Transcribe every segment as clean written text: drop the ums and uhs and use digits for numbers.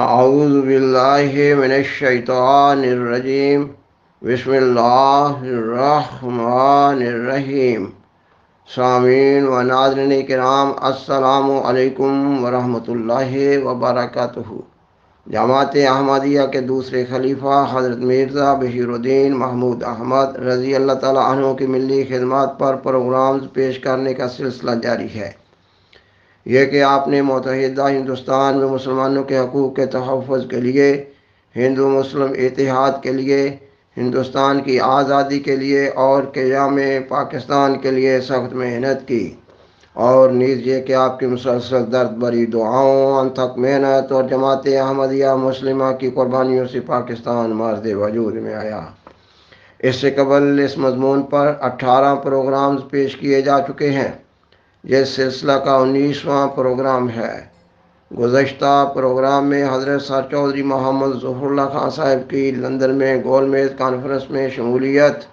اعوذ باللہ من الشیطان الرجیم بسم اللہ الرحمن الرحیم سامعین و ناظرین کرام، السلام علیکم ورحمۃ اللہ وبرکاتہ۔ جماعت احمدیہ کے دوسرے خلیفہ حضرت مرزا بشیر الدین محمود احمد رضی اللہ تعالیٰ عنہ کی ملی خدمات پر پروگرامز پیش کرنے کا سلسلہ جاری ہے۔ یہ کہ آپ نے متحدہ ہندوستان میں مسلمانوں کے حقوق کے تحفظ کے لیے، ہندو مسلم اتحاد کے لیے، ہندوستان کی آزادی کے لیے اور قیام پاکستان کے لیے سخت محنت کی، اور نیز یہ کہ آپ کی مسلسل درد بری دعاؤں، انتھک محنت اور جماعت احمدیہ مسلمہ کی قربانیوں سے پاکستان مرد وجود میں آیا۔ اس سے قبل اس مضمون پر 18 پروگرامز پیش کیے جا چکے ہیں۔ یہ سلسلہ کا 19واں پروگرام ہے۔ گزشتہ پروگرام میں حضرت سر چودھری محمد ظفر اللہ خان صاحب کی لندن میں گول میز کانفرنس میں شمولیت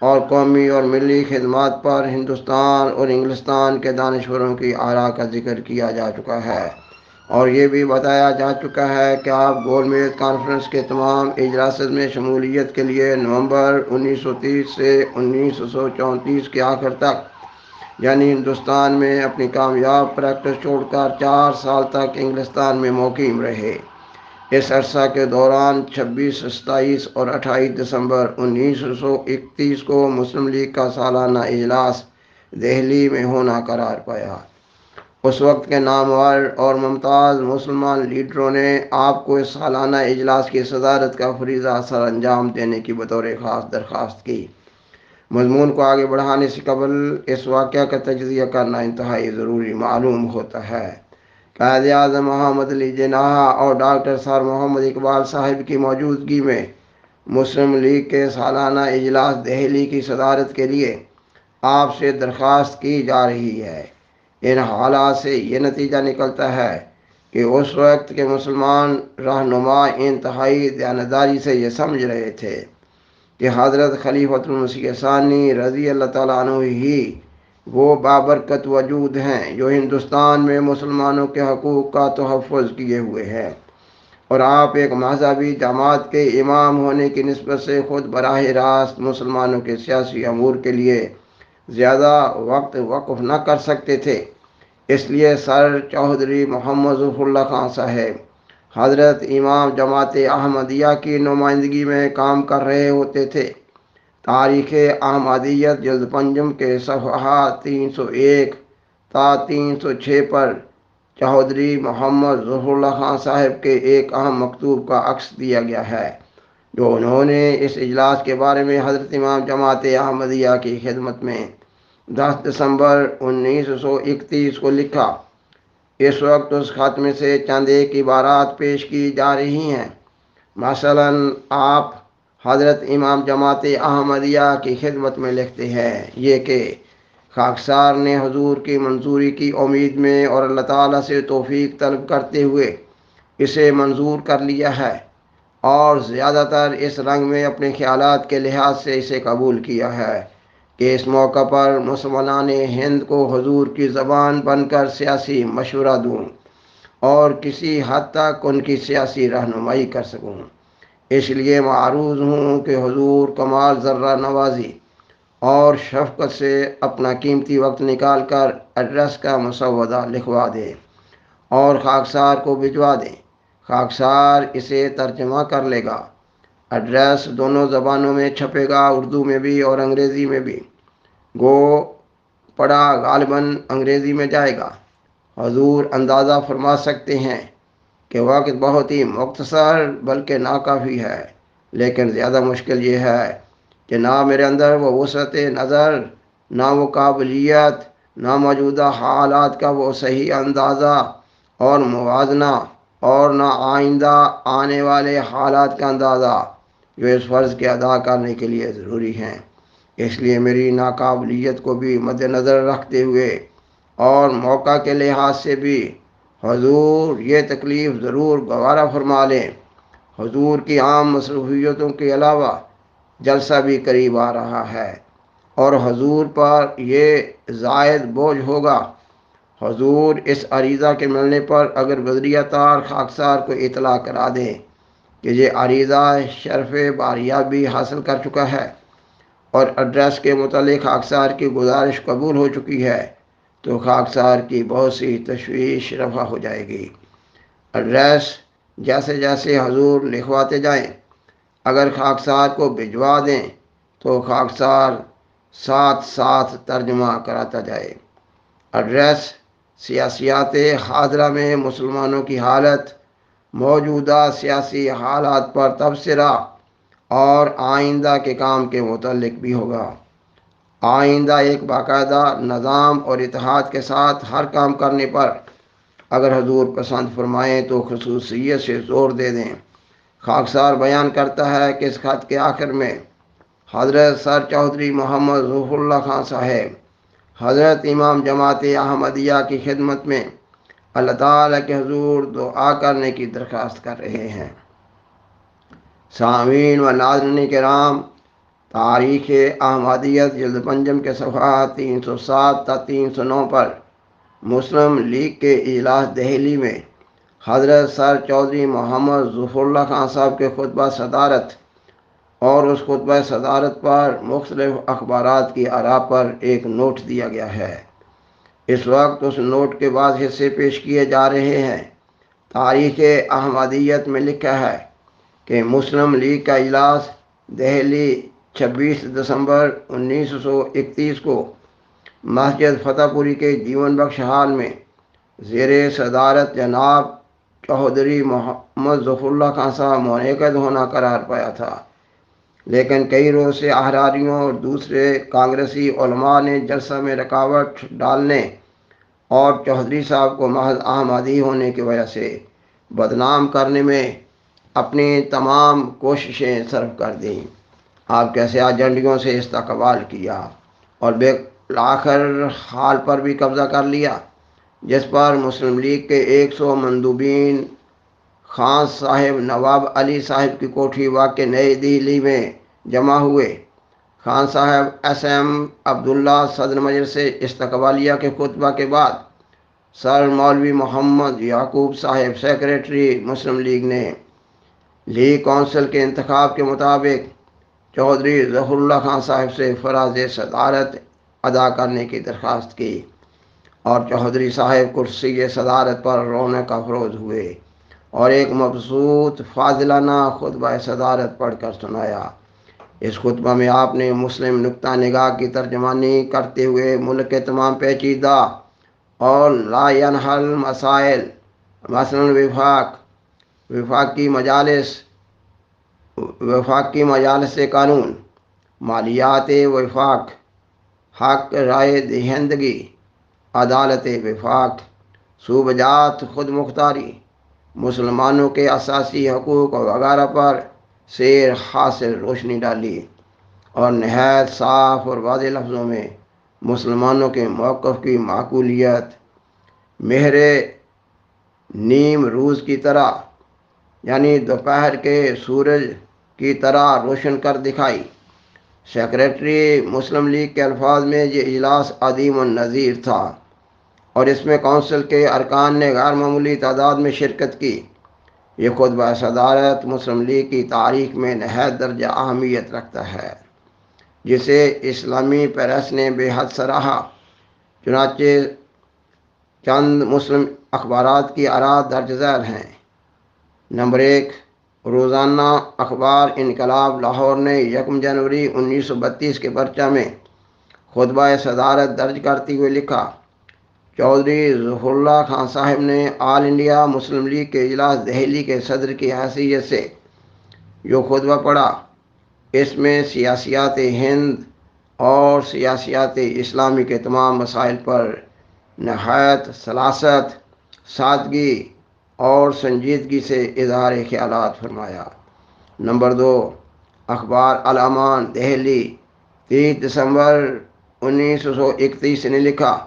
اور قومی اور ملی خدمات پر ہندوستان اور انگلستان کے دانشوروں کی آراء کا ذکر کیا جا چکا ہے، اور یہ بھی بتایا جا چکا ہے کہ آپ گول میز کانفرنس کے تمام اجلاسات میں شمولیت کے لیے نومبر 1930 سے 1934 کے آخر تک، یعنی ہندوستان میں اپنی کامیاب پریکٹس چھوڑ کر 4 سال تک انگلستان میں مقیم رہے۔ اس عرصہ کے دوران 26، 27 اور 28 دسمبر 1931 کو مسلم لیگ کا سالانہ اجلاس دہلی میں ہونا قرار پایا۔ اس وقت کے نامور اور ممتاز مسلمان لیڈروں نے آپ کو اس سالانہ اجلاس کی صدارت کا فریضہ سر انجام دینے کی بطور خاص درخواست کی۔ مضمون کو آگے بڑھانے سے قبل اس واقعہ کا تجزیہ کرنا انتہائی ضروری معلوم ہوتا ہے۔ قائد اعظم محمد علی جناح اور ڈاکٹر سر محمد اقبال صاحب کی موجودگی میں مسلم لیگ کے سالانہ اجلاس دہلی کی صدارت کے لیے آپ سے درخواست کی جا رہی ہے۔ ان حالات سے یہ نتیجہ نکلتا ہے کہ اس وقت کے مسلمان رہنما انتہائی دیانتداری سے یہ سمجھ رہے تھے کہ حضرت خلیفۃ المسیح ثانی رضی اللہ تعالیٰ عنہ ہی وہ بابرکت وجود ہیں جو ہندوستان میں مسلمانوں کے حقوق کا تحفظ کیے ہوئے ہیں، اور آپ ایک مذہبی جماعت کے امام ہونے کی نسبت سے خود براہ راست مسلمانوں کے سیاسی امور کے لیے زیادہ وقت وقف نہ کر سکتے تھے۔ اس لیے سر چودھری محمد ظفر اللہ خان صاحب حضرت امام جماعت احمدیہ کی نمائندگی میں کام کر رہے ہوتے تھے۔ تاریخ احمدیت جلد پنجم کے صفحات 301 تا 306 پر چودھری محمد ظفر اللہ خان صاحب کے ایک اہم مکتوب کا عکس دیا گیا ہے، جو انہوں نے اس اجلاس کے بارے میں حضرت امام جماعت احمدیہ کی خدمت میں 10 دسمبر 1931 کو لکھا۔ اس وقت اس خط میں سے چند ایک عبارات پیش کی جا رہی ہیں۔ مثلاً آپ حضرت امام جماعت احمدیہ کی خدمت میں لکھتے ہیں یہ کہ خاکسار نے حضور کی منظوری کی امید میں اور اللہ تعالیٰ سے توفیق طلب کرتے ہوئے اسے منظور کر لیا ہے، اور زیادہ تر اس رنگ میں اپنے خیالات کے لحاظ سے اسے قبول کیا ہے کہ اس موقع پر مسلمان ہند کو حضور کی زبان بن کر سیاسی مشورہ دوں اور کسی حد تک ان کی سیاسی رہنمائی کر سکوں۔ اس لیے معروض ہوں کہ حضور کمال ذرہ نوازی اور شفقت سے اپنا قیمتی وقت نکال کر ایڈریس کا مسودہ لکھوا دیں اور خاکسار کو بھجوا دیں۔ خاکسار اسے ترجمہ کر لے گا۔ ایڈریس دونوں زبانوں میں چھپے گا، اردو میں بھی اور انگریزی میں بھی۔ گو پڑھا غالباً انگریزی میں جائے گا۔ حضور اندازہ فرما سکتے ہیں کہ وقت بہت ہی مختصر بلکہ ناکافی ہے، لیکن زیادہ مشکل یہ ہے کہ نہ میرے اندر وہ وسعت نظر، نہ وہ قابلیت، نہ موجودہ حالات کا وہ صحیح اندازہ اور موازنہ، اور نہ آئندہ آنے والے حالات کا اندازہ جو اس فرض کے ادا کرنے کے لیے ضروری ہیں۔ اس لیے میری ناقابلیت کو بھی مد نظر رکھتے ہوئے اور موقع کے لحاظ سے بھی حضور یہ تکلیف ضرور گوارا فرما لیں۔ حضور کی عام مصروفیتوں کے علاوہ جلسہ بھی قریب آ رہا ہے اور حضور پر یہ زائد بوجھ ہوگا۔ حضور اس عریضہ کے ملنے پر اگر وزیر طار خاکسار کو اطلاع کرا دیں کہ یہ عریضہ شرف باریابی حاصل کر چکا ہے اور ایڈریس کے متعلق خاکسار کی گزارش قبول ہو چکی ہے تو خاکسار کی بہت سی تشویش رفع ہو جائے گی۔ ایڈریس جیسے جیسے حضور لکھواتے جائیں، اگر خاکسار کو بھجوا دیں تو خاکسار ساتھ ساتھ ترجمہ کراتا جائے۔ ایڈریس سیاسیات حاضرہ میں مسلمانوں کی حالت، موجودہ سیاسی حالات پر تبصرہ اور آئندہ کے کام کے متعلق بھی ہوگا۔ آئندہ ایک باقاعدہ نظام اور اتحاد کے ساتھ ہر کام کرنے پر اگر حضور پسند فرمائیں تو خصوصیت سے زور دے دیں۔ خاکسار بیان کرتا ہے کہ اس خط کے آخر میں حضرت سر چودھری محمد ظفر اللہ خان صاحب حضرت امام جماعت احمدیہ کی خدمت میں اللہ تعالیٰ کے حضور دعا کرنے کی درخواست کر رہے ہیں۔ سامعین و ناظرین کرام، تاریخ احمدیت جلد پنجم کے صفحات 307 تا 309 پر مسلم لیگ کے اجلاس دہلی میں حضرت سر چودھری محمد ظفر اللہ خان صاحب کے خطبہ صدارت اور اس خطبہ صدارت پر مختلف اخبارات کی آراء پر ایک نوٹ دیا گیا ہے۔ اس وقت اس نوٹ کے بعض حصے پیش کیے جا رہے ہیں۔ تاریخ احمدیت میں لکھا ہے کہ مسلم لیگ کا اجلاس دہلی 26 دسمبر 1931 کو مسجد فتح پوری کے جیون بخش ہال میں زیر صدارت جناب چودھری محمد ظفر اللہ خان صاحب منعقد ہونا قرار پایا تھا، لیکن کئی روز سے احراریوں اور دوسرے کانگریسی علماء نے جلسہ میں رکاوٹ ڈالنے اور چودھری صاحب کو محض احمدی ہونے کی وجہ سے بدنام کرنے میں اپنی تمام کوششیں صرف کر دیں۔ آپ کے سیاہ جھنڈیوں سے استقبال کیا اور بالآخر حال پر بھی قبضہ کر لیا، جس پر مسلم لیگ کے 100 مندوبین خان صاحب نواب علی صاحب کی کوٹھی واقع نئی دہلی میں جمع ہوئے۔ خان صاحب ایس ایم عبداللہ صدر مجلس سے استقبالیہ کے خطبہ کے بعد سر مولوی محمد یعقوب صاحب سیکریٹری مسلم لیگ نے لیگ کونسل کے انتخاب کے مطابق چودھری ظفر اللہ خان صاحب سے فراز صدارت ادا کرنے کی درخواست کی اور چودھری صاحب کرسی صدارت پر رونق افروز ہوئے اور ایک مبسوط فاضلانہ خطبہ صدارت پڑھ کر سنایا۔ اس خطبہ میں آپ نے مسلم نقطہ نگاہ کی ترجمانی کرتے ہوئے ملک کے تمام پیچیدہ اور لا ینحل مسائل، مثلاً وفاقی مجالس قانون، مالیات وفاق، حق رائے دہندگی، عدالت وفاق، صوبجات خود مختاری، مسلمانوں کے اساسی حقوق وغیرہ پر سیر حاصل روشنی ڈالی اور نہایت صاف اور واضح لفظوں میں مسلمانوں کے موقف کی معقولیت مہر نیم روز کی طرح، یعنی دوپہر کے سورج کی طرح روشن کر دکھائی۔ سیکریٹری مسلم لیگ کے الفاظ میں یہ اجلاس عظیم النظیر تھا اور اس میں کونسل کے ارکان نے غیر معمولی تعداد میں شرکت کی۔ یہ خطبہ صدارت مسلم لیگ کی تاریخ میں نہایت درجہ اہمیت رکھتا ہے، جسے اسلامی پریس نے بے حد سراہا۔ چنانچہ چند مسلم اخبارات کی آراء درج ذیل ہیں۔ نمبر 1، روزانہ اخبار انقلاب لاہور نے 1 جنوری 1932 کے پرچہ میں خطبہ صدارت درج کرتے ہوئے لکھا، چودھری ظفر اللہ خان صاحب نے آل انڈیا مسلم لیگ کے اجلاس دہلی کے صدر کی حیثیت سے جو خطبہ پڑھا، اس میں سیاسیات ہند اور سیاسیات اسلامی کے تمام مسائل پر نہایت سلاست، سادگی اور سنجیدگی سے اظہار خیالات فرمایا۔ نمبر 2، اخبار الامان دہلی 30 دسمبر 1931 نے لکھا،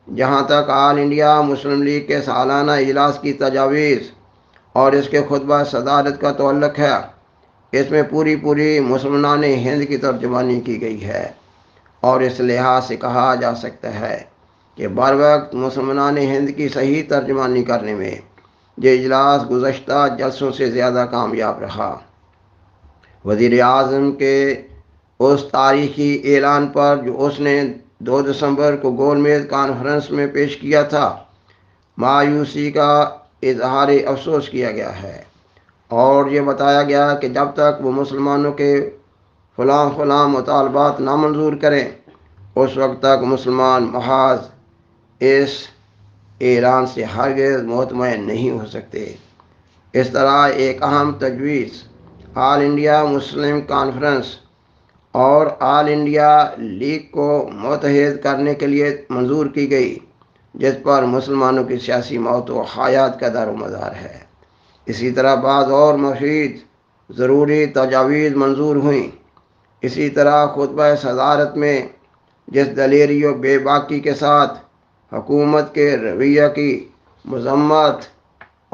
جہاں تک آل انڈیا مسلم لیگ کے سالانہ اجلاس کی تجاویز اور اس کے خطبہ صدارت کا تعلق ہے، اس میں پوری مسلمان ہند کی ترجمانی کی گئی ہے اور اس لحاظ سے کہا جا سکتا ہے کہ بر وقت مسلمان ہند کی صحیح ترجمانی کرنے میں یہ اجلاس گزشتہ جلسوں سے زیادہ کامیاب رہا۔ وزیر اعظم کے اس تاریخی اعلان پر جو اس نے 2 دسمبر کو گول میز کانفرنس میں پیش کیا تھا، مایوسی کا اظہار افسوس کیا گیا ہے اور یہ بتایا گیا کہ جب تک وہ مسلمانوں کے فلاں مطالبات نامنظور کریں اس وقت تک مسلمان محاذ اس اعلان سے ہرگز مطمئن نہیں ہو سکتے۔ اس طرح ایک اہم تجویز آل انڈیا مسلم کانفرنس اور آل انڈیا لیگ کو متحد کرنے کے لیے منظور کی گئی، جس پر مسلمانوں کی سیاسی موت و حیات کا دار و مدار ہے۔ اسی طرح بعض اور مفید ضروری تجاویز منظور ہوئیں۔ اسی طرح خطبہ صدارت میں جس دلیری و بے باکی کے ساتھ حکومت کے رویہ کی مذمت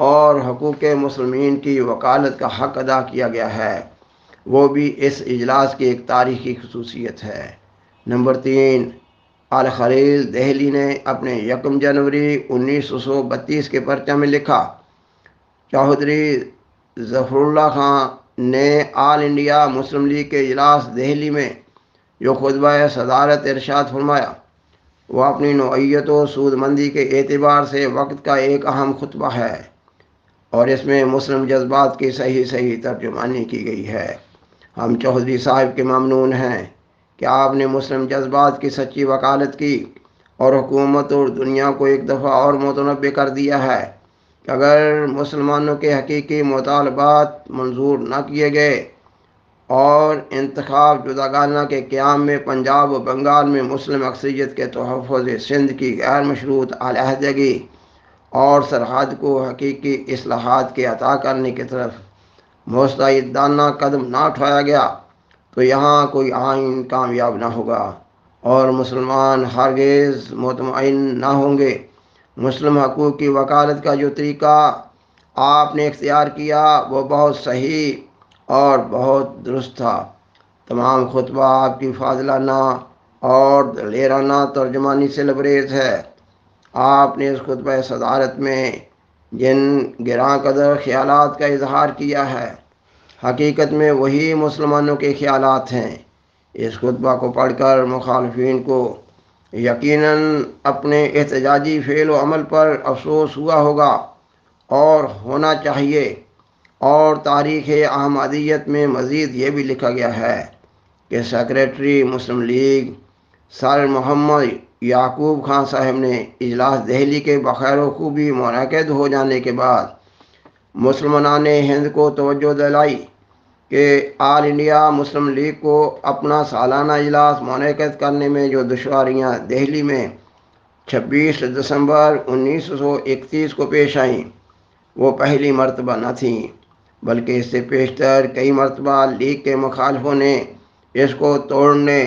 اور حقوق مسلمین کی وکالت کا حق ادا کیا گیا ہے، وہ بھی اس اجلاس کی ایک تاریخی خصوصیت ہے۔ نمبر 3، الخلیل دہلی نے اپنے 1 جنوری 1932 کے پرچہ میں لکھا، چودھری ظفر اللہ خان نے آل انڈیا مسلم لیگ کے اجلاس دہلی میں جو خطبہ صدارت ارشاد فرمایا وہ اپنی نوعیت و سود مندی کے اعتبار سے وقت کا ایک اہم خطبہ ہے اور اس میں مسلم جذبات کی صحیح ترجمانی کی گئی ہے۔ ہم چودھری صاحب کے ممنون ہیں کہ آپ نے مسلم جذبات کی سچی وکالت کی اور حکومت اور دنیا کو ایک دفعہ اور متنبع کر دیا ہے کہ اگر مسلمانوں کے حقیقی مطالبات منظور نہ کیے گئے اور انتخاب جداگانہ کے قیام میں پنجاب و بنگال میں مسلم اکثریت کے تحفظ سندھ کی غیر مشروط علیحدگی اور سرحد کو حقیقی اصلاحات کے عطا کرنے کی طرف مستعدانہ قدم نہ اٹھایا گیا تو یہاں کوئی آئین کامیاب نہ ہوگا اور مسلمان ہرگز مطمئن نہ ہوں گے۔ مسلم حقوق کی وکالت کا جو طریقہ آپ نے اختیار کیا وہ بہت صحیح اور بہت درست تھا۔ تمام خطبہ آپ کی فاضلانہ اور دلیرانہ ترجمانی سے لبریز ہے۔ آپ نے اس خطبہ صدارت میں جن گراں قدر خیالات کا اظہار کیا ہے حقیقت میں وہی مسلمانوں کے خیالات ہیں۔ اس خطبہ کو پڑھ کر مخالفین کو یقیناً اپنے احتجاجی فعل و عمل پر افسوس ہوا ہوگا اور ہونا چاہیے، اور تاریخ احمدیت میں مزید یہ بھی لکھا گیا ہے کہ سیکریٹری مسلم لیگ سر محمد یعقوب خان صاحب نے اجلاس دہلی کے بخیر و خوبی منعقد ہو جانے کے بعد مسلمانان ہند کو توجہ دلائی کہ آل انڈیا مسلم لیگ کو اپنا سالانہ اجلاس منعقد کرنے میں جو دشواریاں دہلی میں 26 دسمبر 1931 کو پیش آئیں وہ پہلی مرتبہ نہ تھیں، بلکہ اس سے پیشتر کئی مرتبہ لیگ کے مخالفوں نے اس کو توڑنے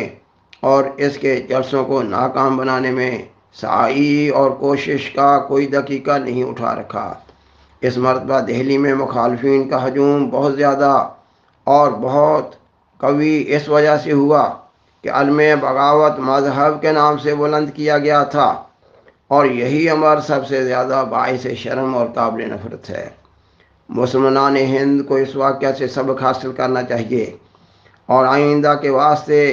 اور اس کے جلسوں کو ناکام بنانے میں سعی اور کوشش کا کوئی دقیقہ نہیں اٹھا رکھا۔ اس مرتبہ دہلی میں مخالفین کا ہجوم بہت زیادہ اور بہت قوی اس وجہ سے ہوا کہ علم بغاوت مذہب کے نام سے بلند کیا گیا تھا، اور یہی امر سب سے زیادہ باعث شرم اور قابل نفرت ہے۔ مسلمانان ہند کو اس واقعہ سے سبق حاصل کرنا چاہیے اور آئندہ کے واسطے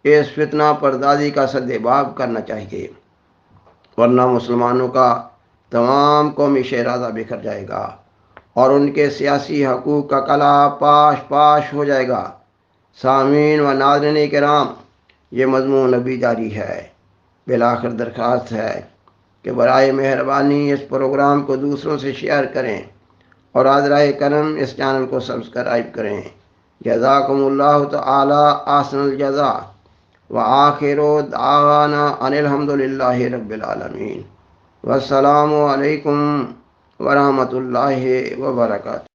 اس فتنہ پردازی کا سد باب کرنا چاہیے، ورنہ مسلمانوں کا تمام قومی شیرازہ بکھر جائے گا اور ان کے سیاسی حقوق کا کلا پاش ہو جائے گا۔ سامعین و ناظرین کرام، یہ مضمون ابھی جاری ہے۔ بالآخر درخواست ہے کہ برائے مہربانی اس پروگرام کو دوسروں سے شیئر کریں اور حضرائے کرم اس چینل کو سبسکرائب کریں۔ جزاکم اللہ تعالی احسن الجزا وآخر دعوانا ان الحمدللہ رب العالمین۔ والسلام علیکم ورحمۃ اللہ وبرکاتہ۔